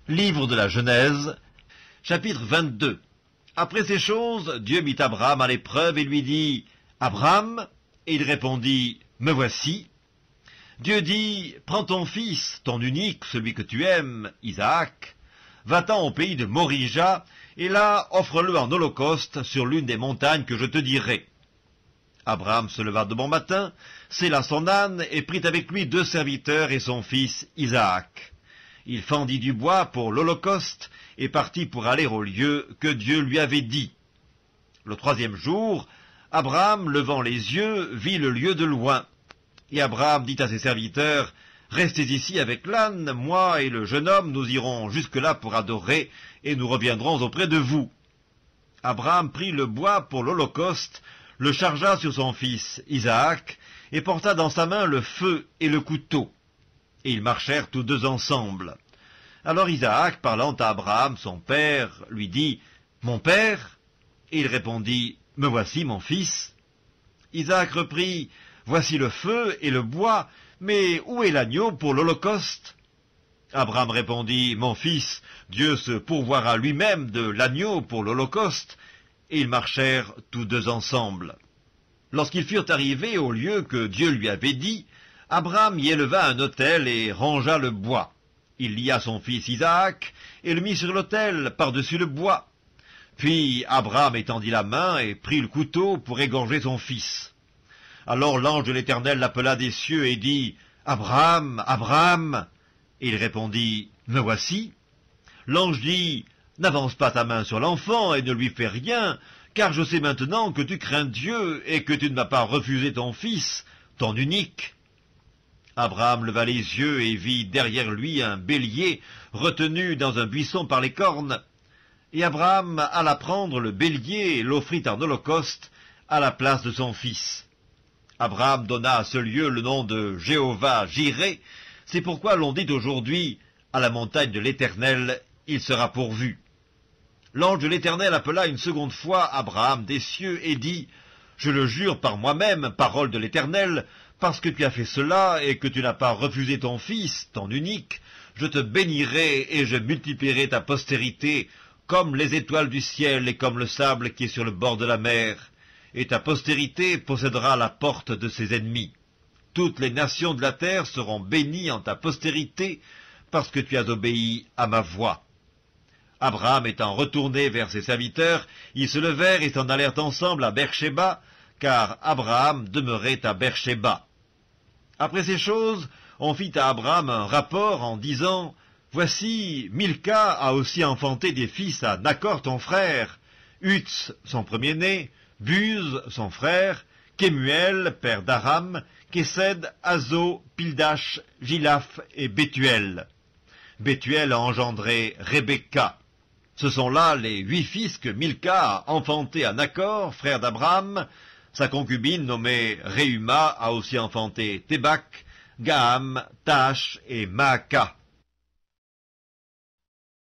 Livre de la Genèse, chapitre 22. Après ces choses, Dieu mit Abraham à l'épreuve et lui dit, « Abraham » Et il répondit, « Me voici. » Dieu dit, « Prends ton fils, ton unique, celui que tu aimes, Isaac, va-t'en au pays de Morija, et là offre-le en holocauste sur l'une des montagnes que je te dirai. » Abraham se leva de bon matin, sella son âne et prit avec lui 2 serviteurs et son fils Isaac. Il fendit du bois pour l'holocauste et partit pour aller au lieu que Dieu lui avait dit. Le 3e jour, Abraham, levant les yeux, vit le lieu de loin. Et Abraham dit à ses serviteurs, « Restez ici avec l'âne, moi et le jeune homme, nous irons jusque-là pour adorer, et nous reviendrons auprès de vous. » Abraham prit le bois pour l'holocauste, le chargea sur son fils Isaac, et porta dans sa main le feu et le couteau. Et ils marchèrent tous 2 ensemble. Alors Isaac, parlant à Abraham, son père, lui dit, « Mon père ?» Et il répondit, « Me voici, mon fils. » Isaac reprit, « Voici le feu et le bois, mais où est l'agneau pour l'holocauste ?» Abraham répondit, « Mon fils, Dieu se pourvoira lui-même de l'agneau pour l'holocauste. » Et ils marchèrent tous 2 ensemble. Lorsqu'ils furent arrivés au lieu que Dieu lui avait dit, Abraham y éleva un autel et rangea le bois. Il lia son fils Isaac et le mit sur l'autel par-dessus le bois. Puis Abraham étendit la main et prit le couteau pour égorger son fils. Alors l'ange de l'Éternel l'appela des cieux et dit, « Abraham, Abraham !» Et il répondit, « Me voici. » L'ange dit, « N'avance pas ta main sur l'enfant et ne lui fais rien, car je sais maintenant que tu crains Dieu et que tu ne m'as pas refusé ton fils, ton unique. » Abraham leva les yeux et vit derrière lui un bélier retenu dans un buisson par les cornes. Et Abraham alla prendre le bélier et l'offrit en holocauste à la place de son fils. Abraham donna à ce lieu le nom de Jéhovah-Jireh. C'est pourquoi l'on dit aujourd'hui, à la montagne de l'Éternel, il sera pourvu. L'ange de l'Éternel appela une seconde fois Abraham des cieux et dit, « Je le jure par moi-même, parole de l'Éternel, parce que tu as fait cela et que tu n'as pas refusé ton fils, ton unique, je te bénirai et je multiplierai ta postérité comme les étoiles du ciel et comme le sable qui est sur le bord de la mer, et ta postérité possédera la porte de ses ennemis. Toutes les nations de la terre seront bénies en ta postérité, parce que tu as obéi à ma voix. » Abraham étant retourné vers ses serviteurs, ils se levèrent et s'en allèrent ensemble à Beersheba, car Abraham demeurait à Beersheba. Après ces choses, on fit à Abraham un rapport en disant, « Voici, Milca a aussi enfanté des fils à Nachor ton frère, Uts son premier-né, Buz son frère, Kemuel, père d'Aram, Kesed, Azo, Pildash, Gilaph et Bethuel. Bethuel a engendré Rebecca. Ce sont là les 8 fils que Milca a enfantés à Nachor, frère d'Abraham. Sa concubine nommée Reuma a aussi enfanté Tébak, Gaham, Tash et Maaka.